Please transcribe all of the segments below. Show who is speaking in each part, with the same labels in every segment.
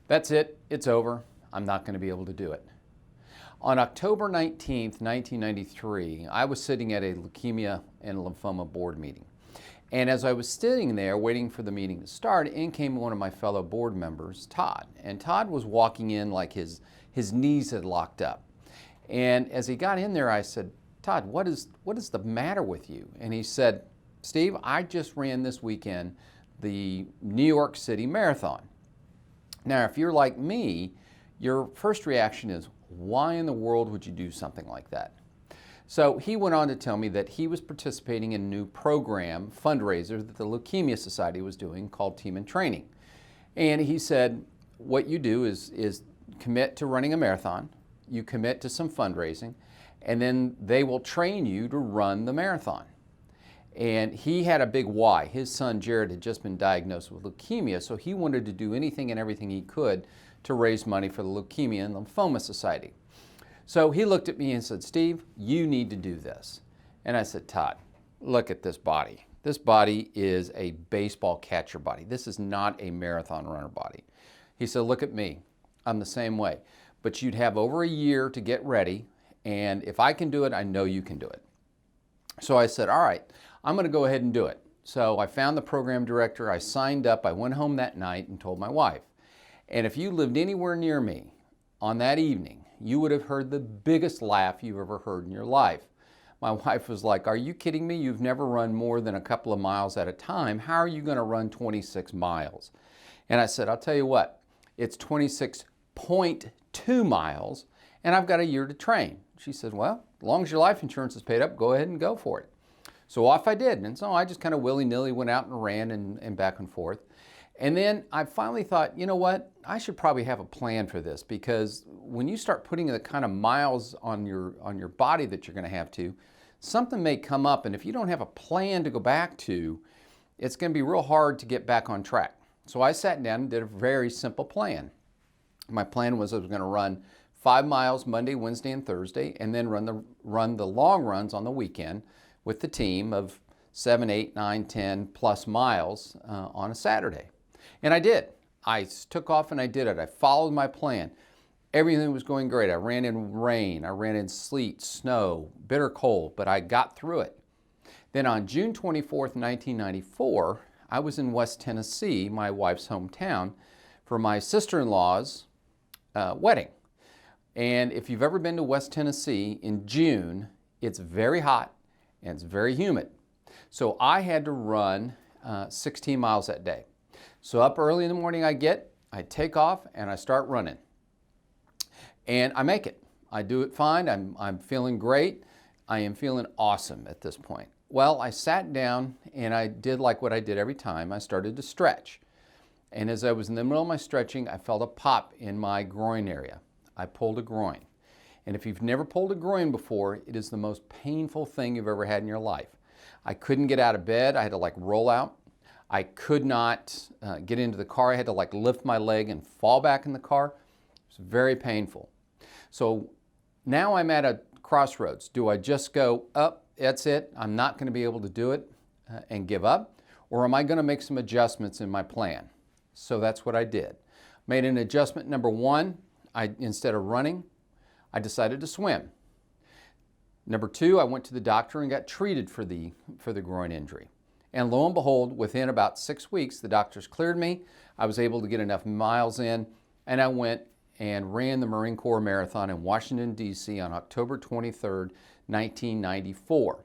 Speaker 1: That's it, it's over. I'm not going to be able to do it. On October 19th, 1993, I was sitting at a leukemia and lymphoma board meeting. And as I was sitting there waiting for the meeting to start, in came one of my fellow board members, Todd. And Todd was walking in like his knees had locked up. And as he got in there, I said, Todd, what is the matter with you? And he said, Steve, I just ran this weekend the New York City Marathon. Now, if you're like me, your first reaction is, why in the world would you do something like that? So he went on to tell me that he was participating in a new program, fundraiser, that the Leukemia Society was doing called Team in Training. And he said, what you do is commit to running a marathon, you commit to some fundraising, and then they will train you to run the marathon. And he had a big why. His son Jared had just been diagnosed with leukemia, so he wanted to do anything and everything he could to raise money for the Leukemia and Lymphoma Society. So he looked at me and said, Steve, you need to do this. And I said, Todd, look at this body. This body is a baseball catcher body. This is not a marathon runner body. He said, look at me. I'm the same way. But you'd have over a year to get ready, and if I can do it, I know you can do it. So I said, all right, I'm going to go ahead and do it. So I found the program director, I signed up, I went home that night and told my wife. And if you lived anywhere near me on that evening, you would have heard the biggest laugh you've ever heard in your life. My wife was like, are you kidding me? You've never run more than a couple of miles at a time. How are you going to run 26 miles? And I said, I'll tell you what, it's 26.2 miles, and I've got a year to train. She said, well, as long as your life insurance is paid up, go ahead and go for it. So off I did. And so I just kind of willy-nilly went out and ran and back and forth. And then I finally thought, you know what, I should probably have a plan for this, because when you start putting the kind of miles on your body that you're going to have to, something may come up, and if you don't have a plan to go back to, it's going to be real hard to get back on track. So I sat down and did a very simple plan. My plan was I was going to run 5 miles Monday, Wednesday, and Thursday, and then run the long runs on the weekend with the team of 7, 8, 9, 10 plus miles on a Saturday. And I did. I took off and I did it. I followed my plan. Everything was going great. I ran in rain, I ran in sleet, snow, bitter cold, but I got through it. Then on June 24th, 1994, I was in West Tennessee, my wife's hometown, for my sister-in-law's wedding. And if you've ever been to West Tennessee in June, it's very hot and it's very humid. So I had to run 16 miles that day. So up early in the morning I take off and I start running. And I make it. I do it fine. I'm feeling great. I am feeling awesome at this point. Well, I sat down and I did like what I did every time. I started to stretch. And as I was in the middle of my stretching, I felt a pop in my groin area. I pulled a groin. And if you've never pulled a groin before, it is the most painful thing you've ever had in your life. I couldn't get out of bed. I had to like roll out. I could not get into the car. I had to like lift my leg and fall back in the car. It was very painful. So now I'm at a crossroads. Do I just go up, that's it, I'm not going to be able to do it and give up? Or am I going to make some adjustments in my plan? So that's what I did. Made an adjustment number one. Instead of running, I decided to swim. Number two, I went to the doctor and got treated for the groin injury. And lo and behold, within about 6 weeks, the doctors cleared me. I was able to get enough miles in, and I went and ran the Marine Corps Marathon in Washington, D.C. on October 23rd, 1994.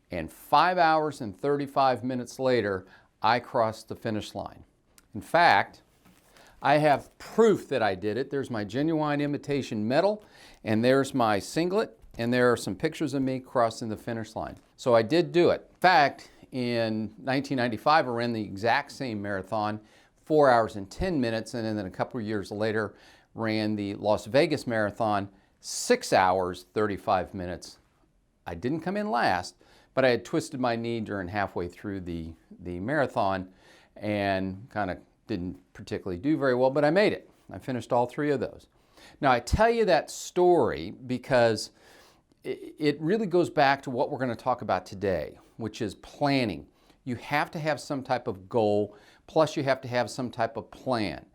Speaker 1: And 5 hours and 35 minutes later, I crossed the finish line. In fact, I have proof that I did it. There's my genuine imitation medal, and there's my singlet, and there are some pictures of me crossing the finish line. So I did do it. In fact, in 1995, I ran the exact same marathon, 4 hours and 10 minutes, and then a couple of years later, ran the Las Vegas Marathon, 6 hours, 35 minutes. I didn't come in last, but I had twisted my knee during halfway through the marathon and kind of didn't particularly do very well, but I made it. I finished all 3 of those. Now, I tell you that story because it really goes back to what we're going to talk about today, which is planning. You have to have some type of goal, plus you have to have some type of plan.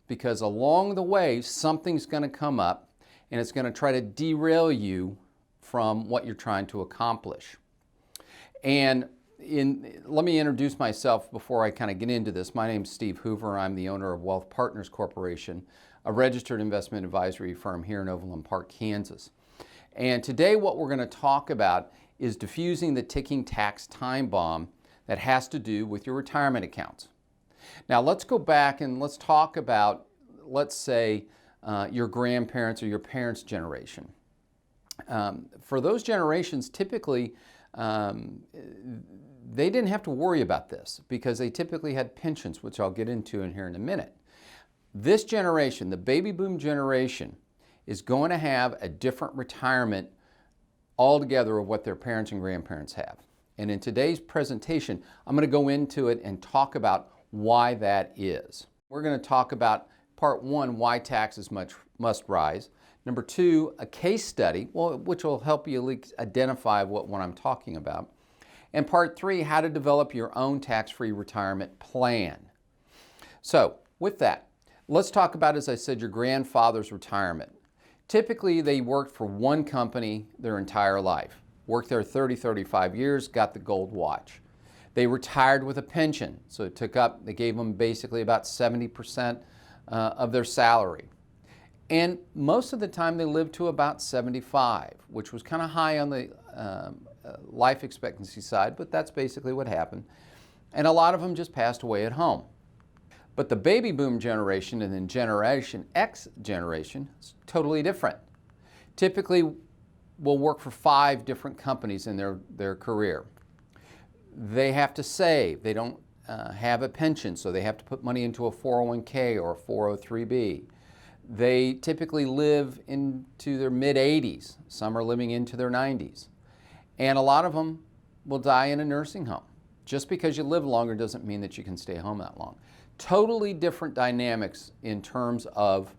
Speaker 1: because along the way, something's going to come up and it's going to try to derail you from what you're trying to accomplish. And let me introduce myself before I kind of get into this. My name's Steve Hoover. I'm the owner of Wealth Partners Corporation, a registered investment advisory firm here in Overland Park, Kansas. And today what we're going to talk about is diffusing the ticking tax time bomb that has to do with your retirement accounts. Now let's go back and let's talk about, let's say, your grandparents or your parents' generation. For those generations, typically, they didn't have to worry about this because they typically had pensions, which I'll get into in here in a minute. This generation, the baby boom generation, is going to have a different retirement altogether of what their parents and grandparents have. And in today's presentation, I'm going to go into it and talk about why that is. We're going to talk about part one, why taxes must rise. Number two, a case study, which will help you at least identify what I'm talking about. And part three, how to develop your own tax-free retirement plan. So with that, let's talk about, as I said, your grandfather's retirement. Typically, they worked for one company their entire life. Worked there 30, 35 years, got the gold watch. They retired with a pension, so they gave them basically about 70% of their salary. And most of the time they lived to about 75, which was kind of high on the life expectancy side, but that's basically what happened. And a lot of them just passed away at home. But the baby boom generation and then Generation X generation is totally different. Typically will work for 5 different companies in their career. They have to save. They don't have a pension, so they have to put money into a 401k or a 403b. They typically live into their mid-80s. Some are living into their 90s. And a lot of them will die in a nursing home. Just because you live longer doesn't mean that you can stay home that long. Totally different dynamics in terms of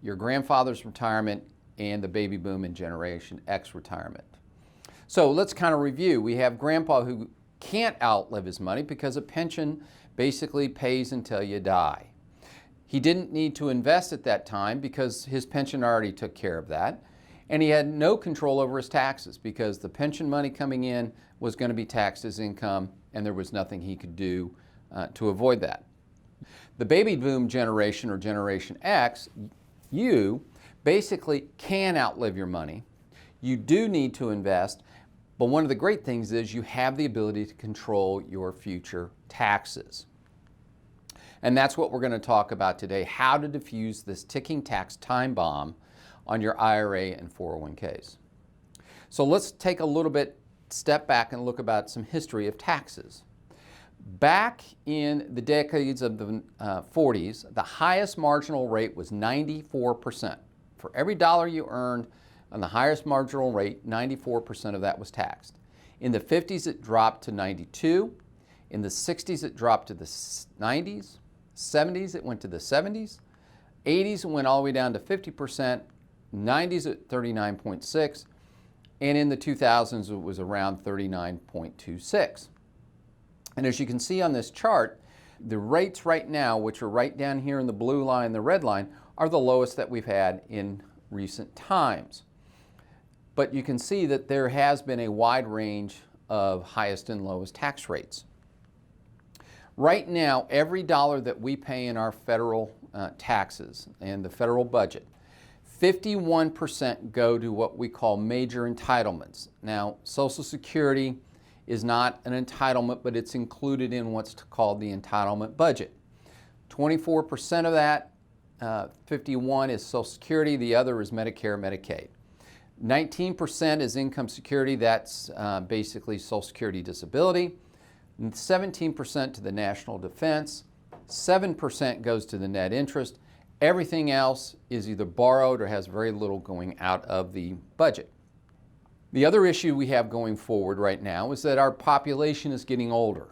Speaker 1: your grandfather's retirement and the baby boom and Generation X retirement. So let's kind of review. We have grandpa who can't outlive his money because a pension basically pays until you die. He didn't need to invest at that time because his pension already took care of that. And he had no control over his taxes because the pension money coming in was going to be taxed as income and there was nothing he could do to avoid that. The baby boom generation or Generation X, you basically can outlive your money. You do need to invest, but one of the great things is you have the ability to control your future taxes. And that's what we're going to talk about today, how to diffuse this ticking tax time bomb on your IRA and 401ks. So let's take a little bit, step back and look about some history of taxes. Back in the decades of the 40s, the highest marginal rate was 94%. For every dollar you earned on the highest marginal rate, 94% of that was taxed. In the 50s, it dropped to 92. In the 60s, it dropped to the 90s. 70s, it went to the 70s. 80s, it went all the way down to 50%. 90s at 39.6. And in the 2000s, it was around 39.26. And as you can see on this chart, the rates right now, which are right down here in the blue line, the red line, are the lowest that we've had in recent times. But you can see that there has been a wide range of highest and lowest tax rates. Right now, every dollar that we pay in our federal taxes and the federal budget, 51% go to what we call major entitlements. Now, Social Security is not an entitlement, but it's included in what's called the entitlement budget. 24% of that, 51 is Social Security, the other is Medicare, Medicaid. 19% is income security, that's basically Social Security disability. 17% to the national defense, 7% goes to the net interest. Everything else is either borrowed or has very little going out of the budget. The other issue we have going forward right now is that our population is getting older.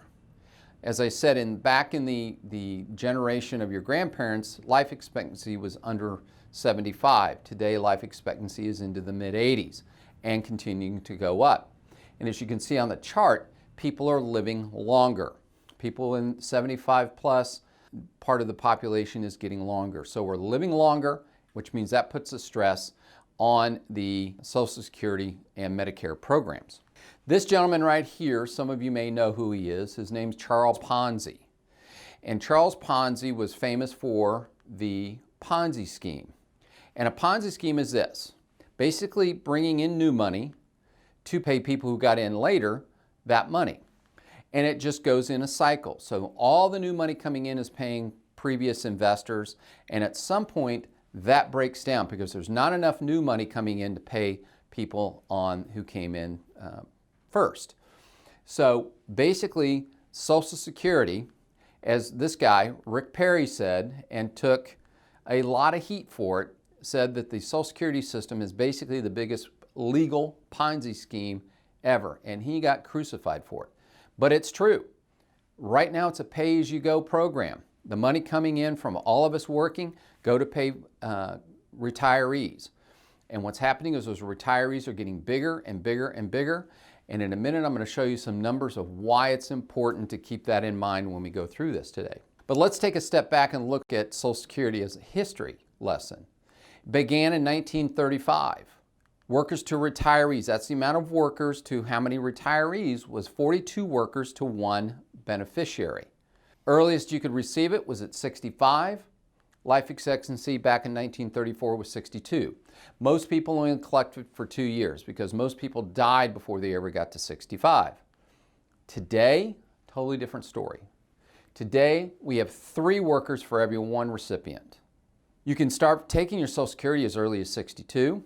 Speaker 1: As I said, back in the generation of your grandparents, life expectancy was under 75. Today, life expectancy is into the mid-80s and continuing to go up. And as you can see on the chart, people are living longer. People in 75 plus part of the population is getting longer. So we're living longer, which means that puts a stress on the Social Security and Medicare programs. This gentleman right here, some of you may know who he is. His name's Charles Ponzi. And Charles Ponzi was famous for the Ponzi scheme. And a Ponzi scheme is this: basically bringing in new money to pay people who got in later that money. And it just goes in a cycle. So all the new money coming in is paying previous investors, and at some point that breaks down because there's not enough new money coming in to pay people on who came in first. So basically, Social Security, as this guy, Rick Perry, said, and took a lot of heat for it, said that the Social Security system is basically the biggest legal Ponzi scheme ever, and he got crucified for it. But it's true. Right now it's a pay-as-you-go program. The money coming in from all of us working go to pay retirees. And what's happening is those retirees are getting bigger and bigger and bigger. And in a minute, I'm going to show you some numbers of why it's important to keep that in mind when we go through this today. But let's take a step back and look at Social Security as a history lesson. It began in 1935. Workers to retirees, that's the amount of workers to how many retirees, was 42 workers to 1 beneficiary. Earliest you could receive it was at 65. Life expectancy back in 1934 was 62. Most people only collected for 2 years because most people died before they ever got to 65. Today, totally different story. Today, we have 3 workers for every 1 recipient. You can start taking your Social Security as early as 62,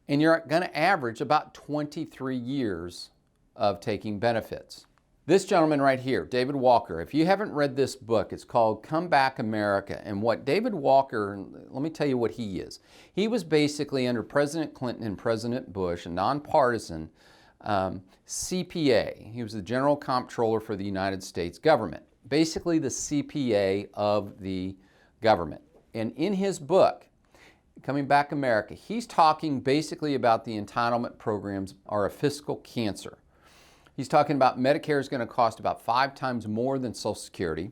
Speaker 1: and you're going to average about 23 years of taking benefits. This gentleman right here, David Walker, if you haven't read this book, it's called Come Back America. And what David Walker, let me tell you what he is. He was basically under President Clinton and President Bush, a nonpartisan CPA. He was the General Comptroller for the United States government, basically the CPA of the government. And in his book, Coming Back America, he's talking basically about the entitlement programs are a fiscal cancer. He's talking about Medicare is going to cost about 5 times more than Social Security.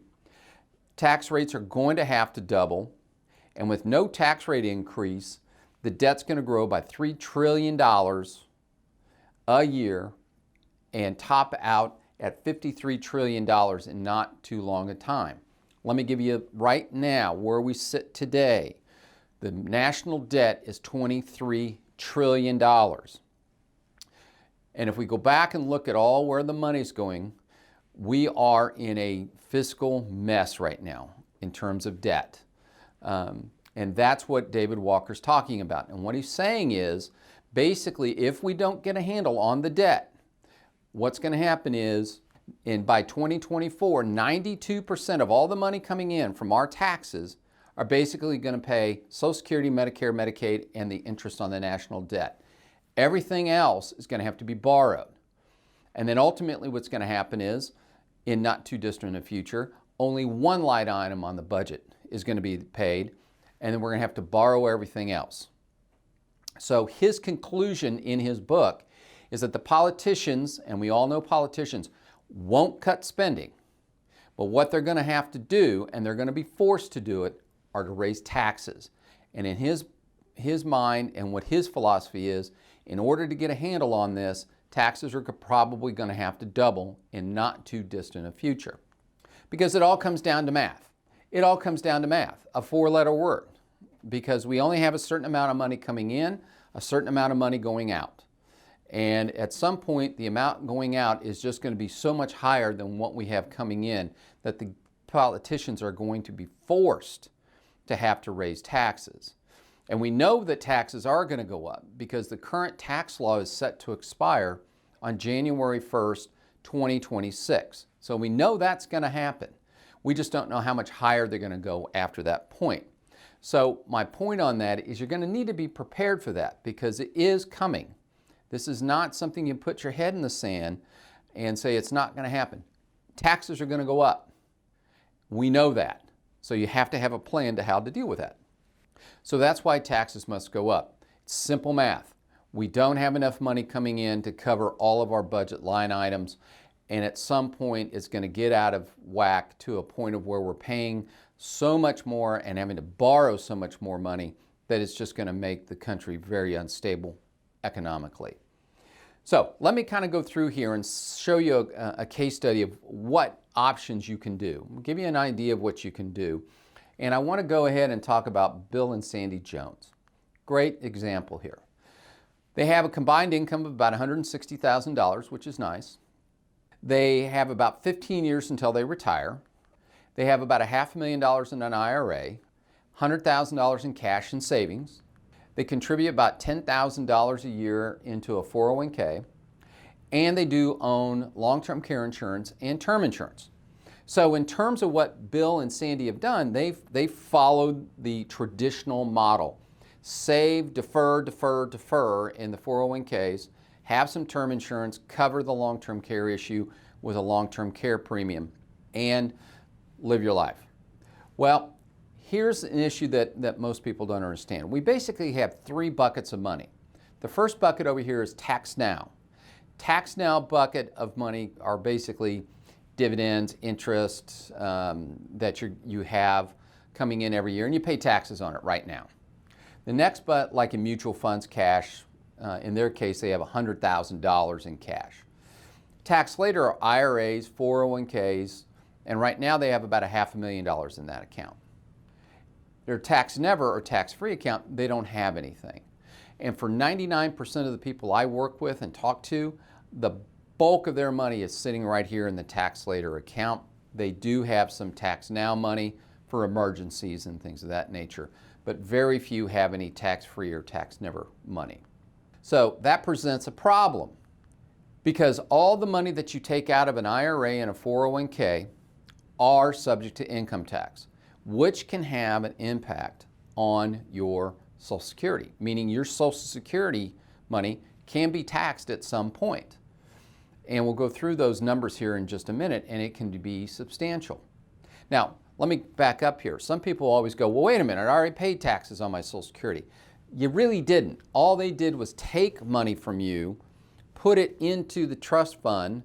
Speaker 1: Tax rates are going to have to double. And with no tax rate increase, the debt's going to grow by $3 trillion a year and top out at $53 trillion in not too long a time. Let me give you right now where we sit today. The national debt is $23 trillion. And if we go back and look at all where the money's going, we are in a fiscal mess right now in terms of debt. And that's what David Walker's talking about. And what he's saying is, basically, if we don't get a handle on the debt, what's going to happen is, by 2024, 92% of all the money coming in from our taxes are basically going to pay Social Security, Medicare, Medicaid, and the interest on the national debt. Everything else is going to have to be borrowed. And then ultimately what's going to happen is, in not too distant a future, only one line item on the budget is going to be paid, and then we're going to have to borrow everything else. So his conclusion in his book is that the politicians, and we all know politicians, won't cut spending. But what they're going to have to do, and they're going to be forced to do it, are to raise taxes. And in his mind and what his philosophy is, in order to get a handle on this, taxes are probably going to have to double in not too distant a future. Because it all comes down to math. It all comes down to math, a 4-letter word. Because we only have a certain amount of money coming in, a certain amount of money going out. And at some point, the amount going out is just going to be so much higher than what we have coming in that the politicians are going to be forced to have to raise taxes. And we know that taxes are going to go up because the current tax law is set to expire on January 1st, 2026. So we know that's going to happen. We just don't know how much higher they're going to go after that point. So my point on that is you're going to need to be prepared for that because it is coming. This is not something you put your head in the sand and say it's not going to happen. Taxes are going to go up. We know that. So you have to have a plan to how to deal with that. So that's why taxes must go up. It's simple math. We don't have enough money coming in to cover all of our budget line items, and at some point it's going to get out of whack to a point of where we're paying so much more and having to borrow so much more money that it's just going to make the country very unstable economically. So let me kind of go through here and show you a case study of what options you can do. I'll give you an idea of what you can do. And I want to go ahead and talk about Bill and Sandy Jones. Great example here. They have a combined income of about $160,000, which is nice. They have about 15 years until they retire. They have about $500,000 in an IRA, $100,000 in cash and savings. They contribute about $10,000 a year into a 401k, and they do own long-term care insurance and term insurance. So in terms of what Bill and Sandy have done, they've followed the traditional model. Save, defer, defer, defer in the 401ks, have some term insurance, cover the long-term care issue with a long-term care premium, and live your life. Well, here's an issue that most people don't understand. We basically have 3 buckets of money. The first bucket over here is tax now. Tax now bucket of money are basically dividends, interest that you have coming in every year, and you pay taxes on it right now. The next, but like in mutual funds, cash, in their case, they have $100,000 in cash. Tax later are IRAs, 401ks, and right now they have about $500,000 in that account. Their tax never or tax-free account, they don't have anything. And for 99% of the people I work with and talk to, the bulk of their money is sitting right here in the tax later account. They do have some tax now money for emergencies and things of that nature, but very few have any tax-free or tax-never money. So that presents a problem because all the money that you take out of an IRA and a 401k are subject to income tax, which can have an impact on your Social Security, meaning your Social Security money can be taxed at some point. And we'll go through those numbers here in just a minute, and it can be substantial. Now, let me back up here. Some people always go, well, wait a minute, I already paid taxes on my Social Security. You really didn't. All they did was take money from you, put it into the trust fund,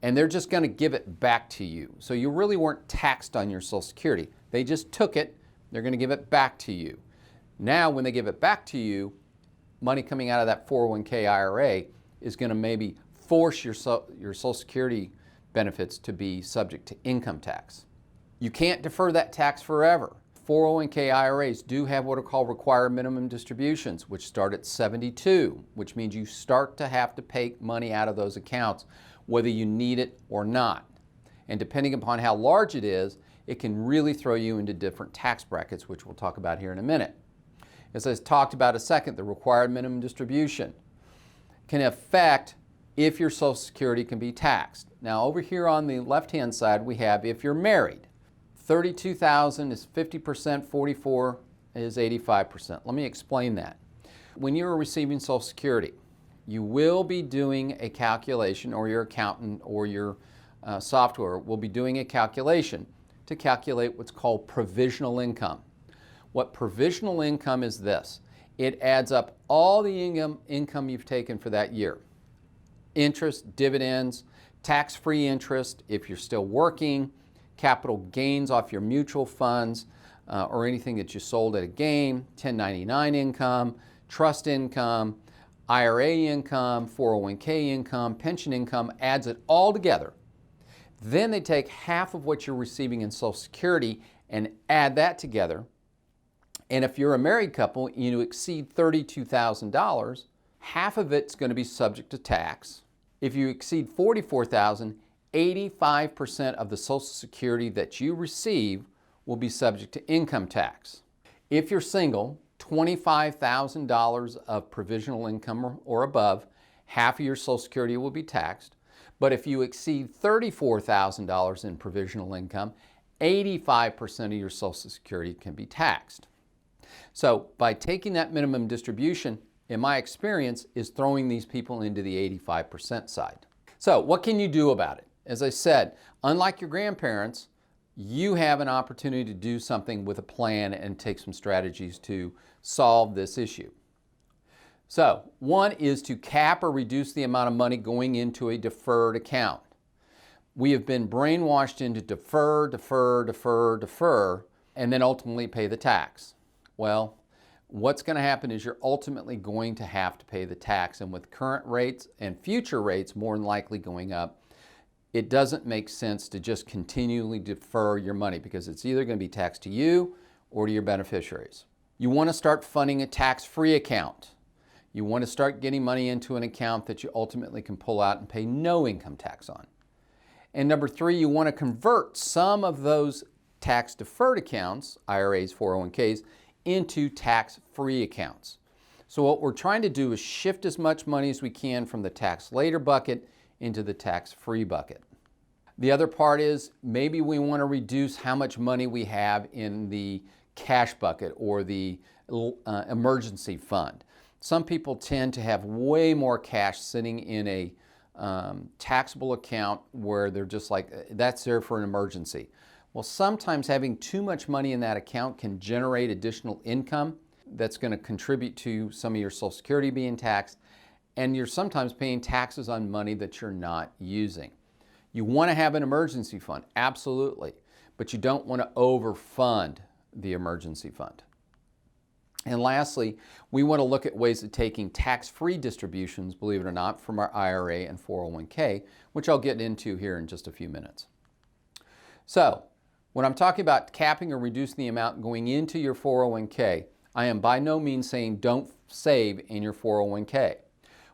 Speaker 1: and they're just going to give it back to you. So you really weren't taxed on your Social Security. They just took it, they're going to give it back to you. Now, when they give it back to you, money coming out of that 401k IRA is going to maybe force your Social Security benefits to be subject to income tax. You can't defer that tax forever. 401k IRAs do have what are called required minimum distributions, which start at 72, which means you start to have to pay money out of those accounts, whether you need it or not. And depending upon how large it is, it can really throw you into different tax brackets, which we'll talk about here in a minute. As I talked about a second, the required minimum distribution can affect if your Social Security can be taxed. Now over here on the left-hand side, we have if you're married. $32,000 is 50%, 44 is 85%. Let me explain that. When you're receiving Social Security, you will be doing a calculation, or your accountant or your software will be doing a calculation to calculate what's called provisional income. What provisional income is this. It adds up all the income you've taken for that year. Interest, dividends, tax-free interest if you're still working, capital gains off your mutual funds or anything that you sold at a gain, 1099 income, trust income, IRA income, 401k income, pension income, adds it all together. Then they take half of what you're receiving in Social Security and add that together. And if you're a married couple and you exceed $32,000, half of it's going to be subject to tax. If you exceed $44,000, 85% of the Social Security that you receive will be subject to income tax. If you're single, $25,000 of provisional income or above, half of your Social Security will be taxed. But if you exceed $34,000 in provisional income, 85% of your Social Security can be taxed. So by taking that minimum distribution, in my experience, is throwing these people into the 85% side. So what can you do about it? As I said, unlike your grandparents, you have an opportunity to do something with a plan and take some strategies to solve this issue. So one is to cap or reduce the amount of money going into a deferred account. We have been brainwashed into defer, defer, defer, defer, and then ultimately pay the tax. Well, what's going to happen is you're ultimately going to have to pay the tax, and with current rates and future rates more than likely going up, it doesn't make sense to just continually defer your money because it's either going to be taxed to you or to your beneficiaries. You want to start funding a tax-free account. You want to start getting money into an account that you ultimately can pull out and pay no income tax on. And number three, you want to convert some of those tax-deferred accounts, IRAs, 401ks, into tax-free accounts. So what we're trying to do is shift as much money as we can from the tax later bucket into the tax-free bucket. The other part is maybe we want to reduce how much money we have in the cash bucket or the emergency fund. Some people tend to have way more cash sitting in a taxable account where they're just like, that's there for an emergency. Well, sometimes having too much money in that account can generate additional income that's going to contribute to some of your Social Security being taxed, and you're sometimes paying taxes on money that you're not using. You want to have an emergency fund, absolutely, but you don't want to overfund the emergency fund. And lastly, we want to look at ways of taking tax-free distributions, believe it or not, from our IRA and 401k, which I'll get into here in just a few minutes. So, when I'm talking about capping or reducing the amount going into your 401k, I am by no means saying don't save in your 401k.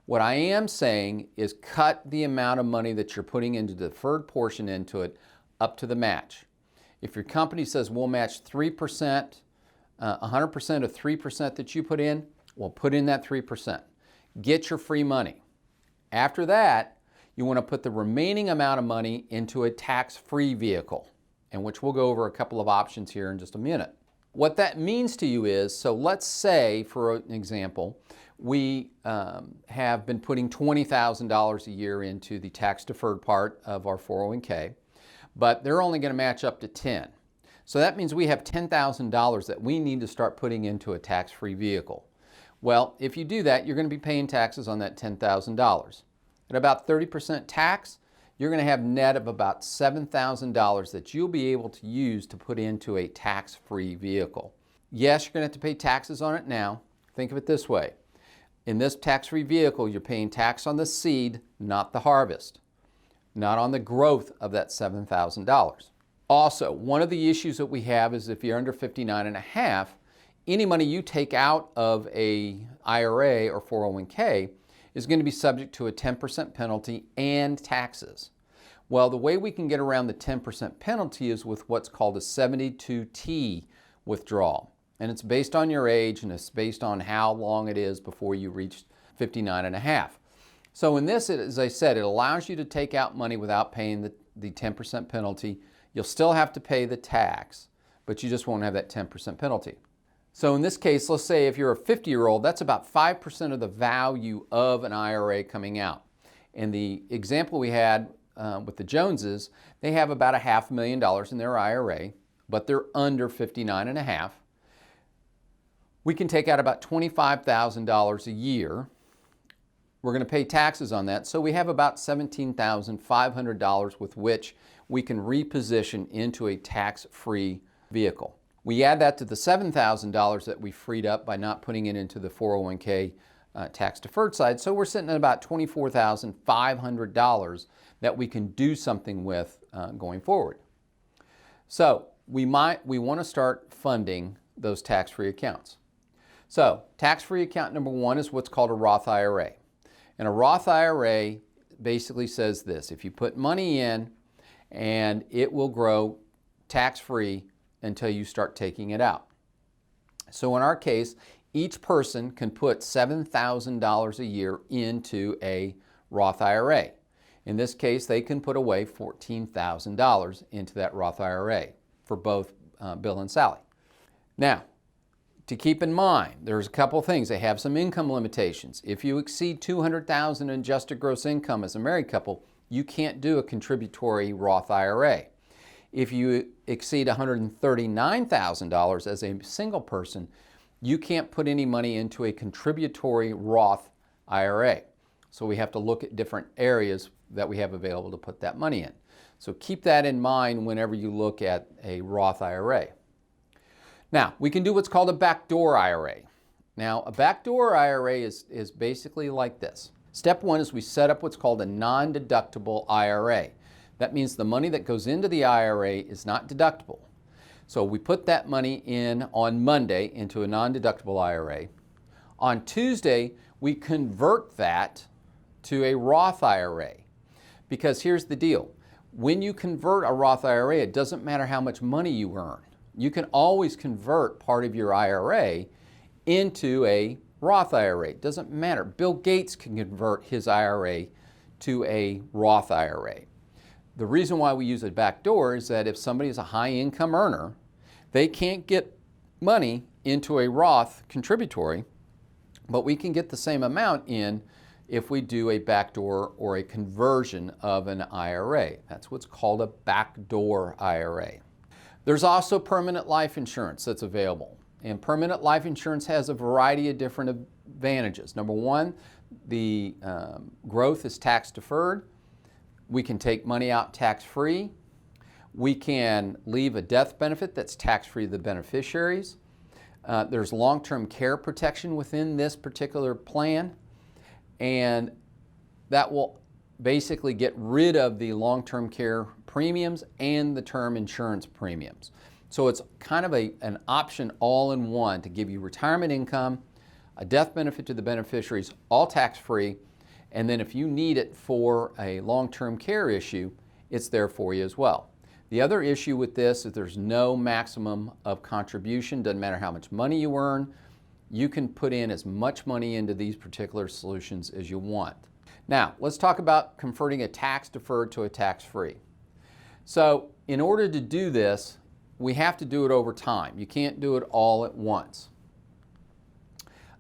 Speaker 1: What I am saying is cut the amount of money that you're putting into the deferred portion into it up to the match. If your company says we'll match 3%, 100% of 3% that you put in, well, put in that 3%. Get your free money. After that, you want to put the remaining amount of money into a tax-free vehicle, in which we'll go over a couple of options here in just a minute. What that means to you is, so let's say, for an example, we have been putting $20,000 a year into the tax-deferred part of our 401k, but they're only going to match up to 10. So that means we have $10,000 that we need to start putting into a tax-free vehicle. Well, if you do that, you're going to be paying taxes on that $10,000. At about 30% tax, you're going to have net of about $7,000 that you'll be able to use to put into a tax-free vehicle. Yes, you're going to have to pay taxes on it now. Think of it this way. In this tax-free vehicle, you're paying tax on the seed, not the harvest, not on the growth of that $7,000. Also, one of the issues that we have is if you're under 59 and a half, any money you take out of a IRA or 401k is going to be subject to a 10% penalty and taxes. Well, the way we can get around the 10% penalty is with what's called a 72T withdrawal. And it's based on your age and it's based on how long it is before you reach 59 and a half. So in this, as I said, it allows you to take out money without paying the 10% penalty. You'll still have to pay the tax, but you just won't have that 10% penalty. So in this case, let's say if you're a 50-year-old, that's about 5% of the value of an IRA coming out. In the example we had with the Joneses, they have about $500,000 in their IRA, but they're under 59 and a half. We can take out about $25,000 a year. We're going to pay taxes on that, so we have about $17,500 with which we can reposition into a tax-free vehicle. We add that to the $7,000 that we freed up by not putting it into the 401k tax-deferred side, so we're sitting at about $24,500 that we can do something with going forward. So we want to start funding those tax-free accounts. So tax-free account number one is what's called a Roth IRA. And a Roth IRA basically says this: if you put money in, and it will grow tax-free until you start taking it out. So in our case, each person can put $7,000 a year into a Roth IRA. In this case, they can put away $14,000 into that Roth IRA for both Bill and Sally. Now, to keep in mind, there's a couple things. They have some income limitations. If you exceed $200,000 in adjusted gross income as a married couple, you can't do a contributory Roth IRA. If you exceed $139,000 as a single person, you can't put any money into a contributory Roth IRA. So we have to look at different areas that we have available to put that money in. So keep that in mind whenever you look at a Roth IRA. Now, we can do what's called a backdoor IRA. Now, a backdoor IRA is basically like this. Step one is we set up what's called a non-deductible IRA. That means the money that goes into the IRA is not deductible. So we put that money in on Monday into a non-deductible IRA. On Tuesday, we convert that to a Roth IRA. Because here's the deal. When you convert a Roth IRA, it doesn't matter how much money you earn. You can always convert part of your IRA into a Roth IRA. It doesn't matter. Bill Gates can convert his IRA to a Roth IRA. The reason why we use a backdoor is that if somebody is a high income earner, they can't get money into a Roth contributory, but we can get the same amount in if we do a backdoor or a conversion of an IRA. That's what's called a backdoor IRA. There's also permanent life insurance that's available. And permanent life insurance has a variety of different advantages. Number one, the growth is tax deferred. We can take money out tax-free. We can leave a death benefit that's tax-free to the beneficiaries. There's long-term care protection within this particular plan, and that will basically get rid of the long-term care premiums and the term insurance premiums. So it's kind of an option all in one to give you retirement income, a death benefit to the beneficiaries, all tax-free, and then if you need it for a long-term care issue, it's there for you as well. The other issue with this is there's no maximum of contribution. Doesn't matter how much money you earn. You can put in as much money into these particular solutions as you want. Now, let's talk about converting a tax deferred to a tax-free. So in order to do this, we have to do it over time. You can't do it all at once.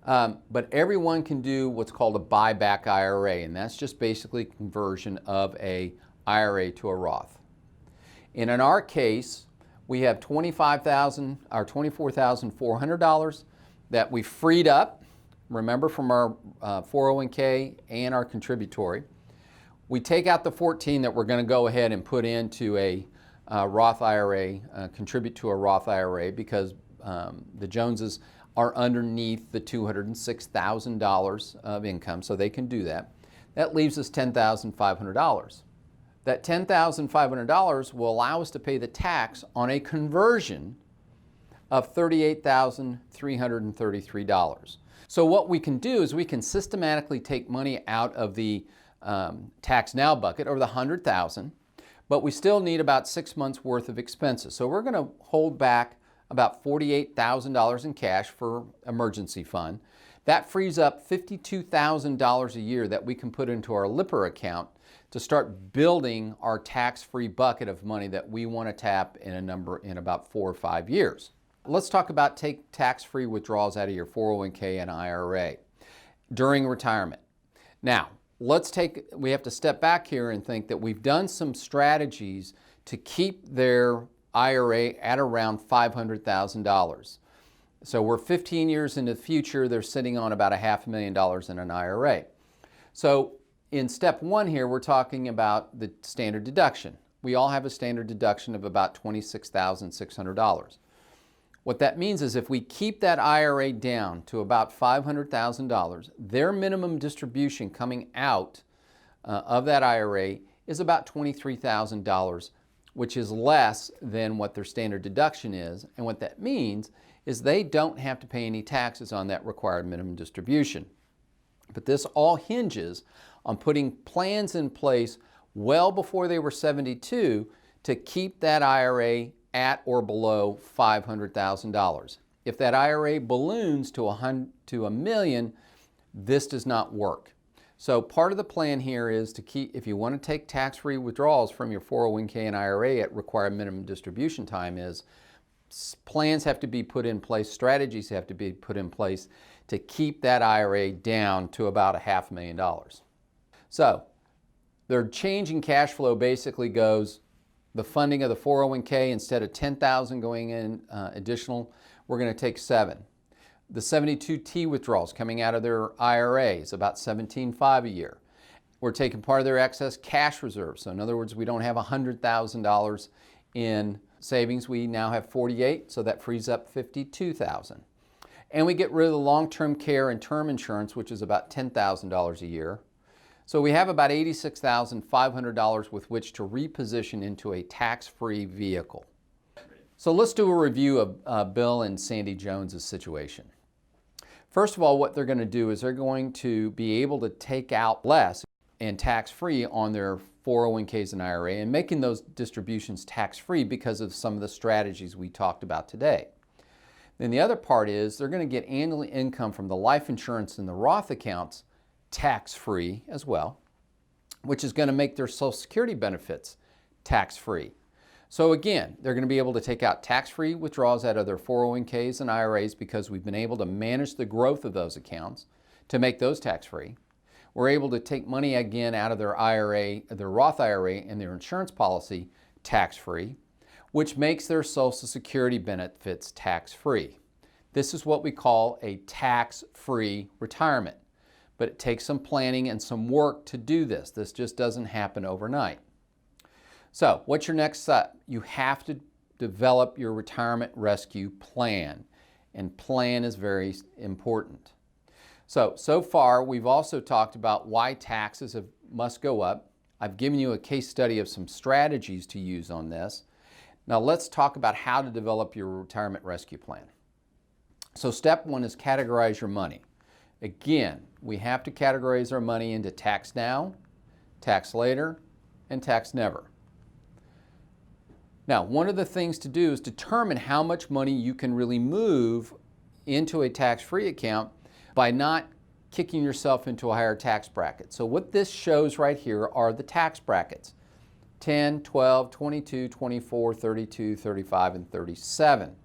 Speaker 1: But everyone can do what's called a buyback IRA, and that's just basically conversion of a IRA to a Roth. And in our case, we have $24,400 that we freed up, remember, from our 401k and our contributory. We take out the 14 that we're going to go ahead and put into a Roth IRA, contribute to a Roth IRA, because the Joneses are underneath the $206,000 of income, so they can do that. That leaves us $10,500. That $10,500 will allow us to pay the tax on a conversion of $38,333. So what we can do is we can systematically take money out of the tax now bucket, or the $100,000, but we still need about 6 months worth of expenses. So we're going to hold back about $48,000 in cash for emergency fund. That frees up $52,000 a year that we can put into our Lipper account to start building our tax-free bucket of money that we want to tap in about 4 or 5 years. Let's talk about take tax-free withdrawals out of your 401k and IRA during retirement. Now, we have to step back here and think that we've done some strategies to keep their IRA at around $500,000. So we're 15 years into the future, they're sitting on about $500,000 in an IRA. So in step one here, we're talking about the standard deduction. We all have a standard deduction of about $26,600. What that means is if we keep that IRA down to about $500,000, their minimum distribution coming out of that IRA is about $23,000, which is less than what their standard deduction is. And what that means is they don't have to pay any taxes on that required minimum distribution. But this all hinges on putting plans in place well before they were 72 to keep that IRA at or below $500,000. If that IRA balloons to $1 million, this does not work. So part of the plan here is to keep, if you want to take tax-free withdrawals from your 401k and IRA at required minimum distribution time, is plans have to be put in place, strategies have to be put in place to keep that IRA down to about $500,000. So their change in cash flow basically goes, the funding of the 401k, instead of $10,000 going in additional, we're going to take $7,000. The 72T withdrawals coming out of their IRA is about $17,500 a year. We're taking part of their excess cash reserves. So in other words, we don't have $100,000 in savings. We now have 48, so that frees up 52,000. And we get rid of the long-term care and term insurance, which is about $10,000 a year. So we have about $86,500 with which to reposition into a tax-free vehicle. So let's do a review of Bill and Sandy Jones's situation. First of all, what they're going to do is they're going to be able to take out less and tax-free on their 401ks and IRA, and making those distributions tax-free because of some of the strategies we talked about today. Then the other part is they're going to get annual income from the life insurance and the Roth accounts tax-free as well, which is going to make their Social Security benefits tax-free. So again, they're going to be able to take out tax-free withdrawals out of their 401ks and IRAs because we've been able to manage the growth of those accounts to make those tax-free. We're able to take money again out of their IRA, their Roth IRA, and their insurance policy tax-free, which makes their Social Security benefits tax-free. This is what we call a tax-free retirement, but it takes some planning and some work to do this. This just doesn't happen overnight. So what's your next step? You have to develop your retirement rescue plan, and plan is very important. So far we've also talked about why taxes must go up. I've given you a case study of some strategies to use on this. Now let's talk about how to develop your retirement rescue plan. So step one is categorize your money. Again, we have to categorize our money into tax now, tax later, and tax never. Now, one of the things to do is determine how much money you can really move into a tax-free account by not kicking yourself into a higher tax bracket. So what this shows right here are the tax brackets: 10, 12, 22, 24, 32, 35, and 37.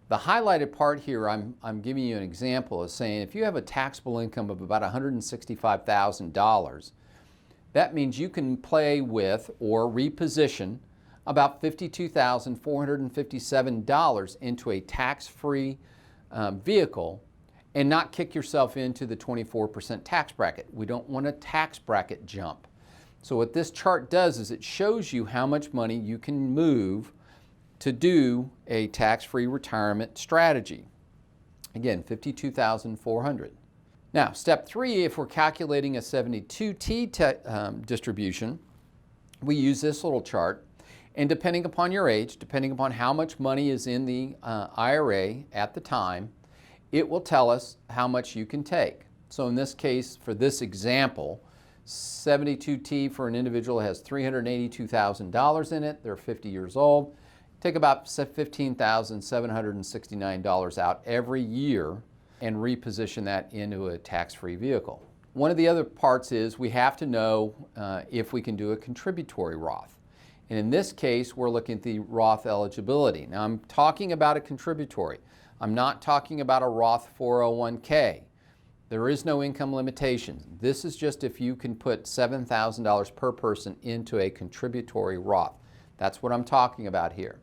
Speaker 1: The highlighted part here, I'm giving you an example, is saying if you have a taxable income of about $165,000, that means you can play with or reposition about $52,457 into a tax-free vehicle and not kick yourself into the 24% tax bracket. We don't want a tax bracket jump. So what this chart does is it shows you how much money you can move to do a tax-free retirement strategy. Again, $52,400. Now, step three, if we're calculating a 72T distribution, we use this little chart, and depending upon your age, depending upon how much money is in the IRA at the time, it will tell us how much you can take. So in this case, for this example, 72T for an individual has $382,000 in it. They're 50 years old. Take about $15,769 out every year and reposition that into a tax-free vehicle. One of the other parts is we have to know if we can do a contributory Roth. And in this case, we're looking at the Roth eligibility. Now, I'm talking about a contributory. I'm not talking about a Roth 401k. There is no income limitation. This is just if you can put $7,000 per person into a contributory Roth. That's what I'm talking about here.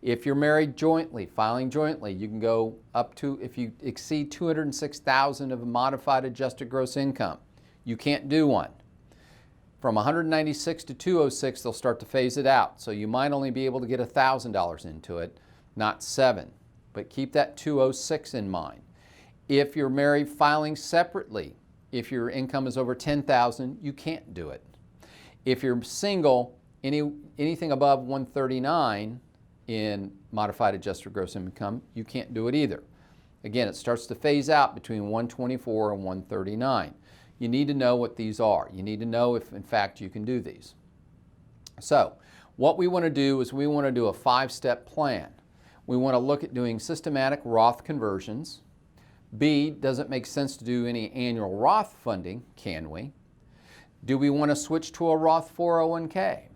Speaker 1: If you're married jointly, filing jointly, you can go up to, if you exceed $206,000 of a modified adjusted gross income, you can't do one. From 196 to 206, they'll start to phase it out. So you might only be able to get $1,000 into it, not $7,000. But keep that 206 in mind. If you're married filing separately, if your income is over $10,000, you can't do it. If you're single, anything above 139 in modified adjusted gross income, you can't do it either. Again, it starts to phase out between 124 and 139. You need to know what these are. You need to know if, in fact, you can do these. So, what we want to do is we want to do a 5-step plan. We want to look at doing systematic Roth conversions. B, does it make sense to do any annual Roth funding? Can we? Do we want to switch to a Roth 401k?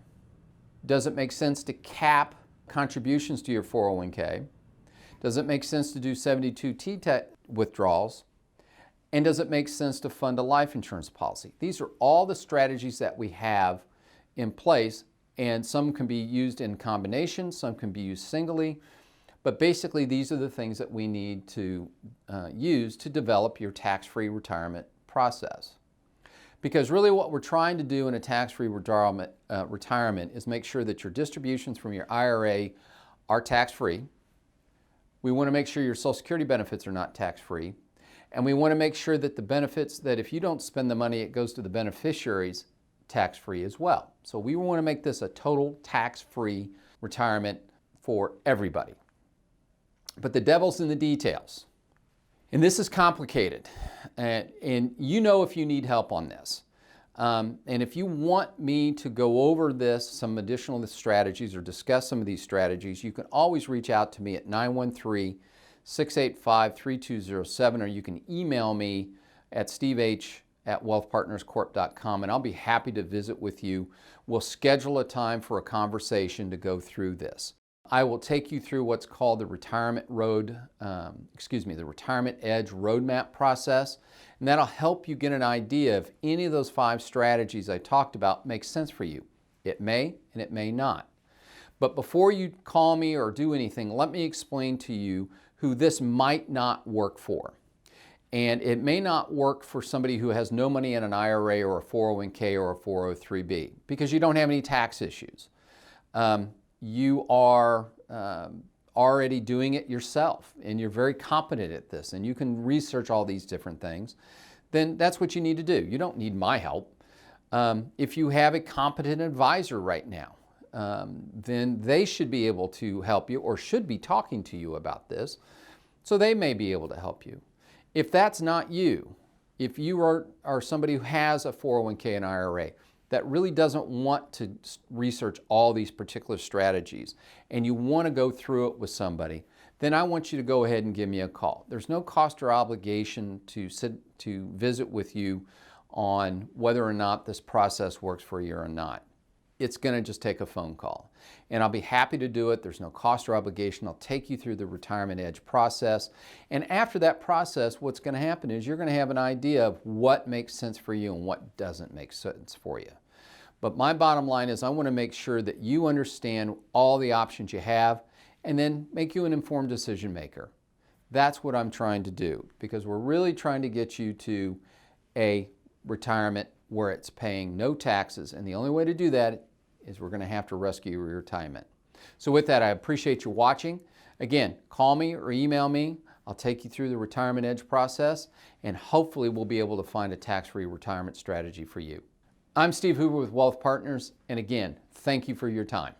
Speaker 1: Does it make sense to cap contributions to your 401k? Does it make sense to do 72T withdrawals? And does it make sense to fund a life insurance policy? These are all the strategies that we have in place, and some can be used in combination, some can be used singly. But basically, these are the things that we need to use to develop your tax-free retirement process. Because really what we're trying to do in a tax-free retirement is make sure that your distributions from your IRA are tax-free. We want to make sure your Social Security benefits are not tax-free. And we want to make sure that the benefits, that if you don't spend the money, it goes to the beneficiaries tax-free as well. So we want to make this a total tax-free retirement for everybody. But the devil's in the details. And this is complicated. And you know if you need help on this. And if you want me to go over this, some additional strategies, or discuss some of these strategies, you can always reach out to me at 913-685-3207, or you can email me at steveh@wealthpartnerscorp.com, and I'll be happy to visit with you. We'll schedule a time for a conversation to go through this. I will take you through what's called the Retirement Edge Roadmap process, and that'll help you get an idea if any of those 5 strategies I talked about make sense for you. It may and it may not. But before you call me or do anything, let me explain to you who this might not work for. And it may not work for somebody who has no money in an IRA or a 401k or a 403b, because you don't have any tax issues. You are already doing it yourself, and you're very competent at this, and you can research all these different things, then that's what you need to do. You don't need my help. If you have a competent advisor right now, then they should be able to help you, or should be talking to you about this, so they may be able to help you. If that's not you, if you are somebody who has a 401k and IRA that really doesn't want to research all these particular strategies, and you want to go through it with somebody, then I want you to go ahead and give me a call. There's no cost or obligation to visit with you on whether or not this process works for you or not. It's going to just take a phone call. And I'll be happy to do it. There's no cost or obligation. I'll take you through the Retirement Edge process. And after that process, what's going to happen is you're going to have an idea of what makes sense for you and what doesn't make sense for you. But my bottom line is I want to make sure that you understand all the options you have and then make you an informed decision maker. That's what I'm trying to do, because we're really trying to get you to a retirement where it's paying no taxes. And the only way to do that is we're going to have to rescue your retirement. So with that, I appreciate you watching. Again, call me or email me. I'll take you through the Retirement Edge process, and hopefully we'll be able to find a tax-free retirement strategy for you. I'm Steve Hoover with Wealth Partners, and again, thank you for your time.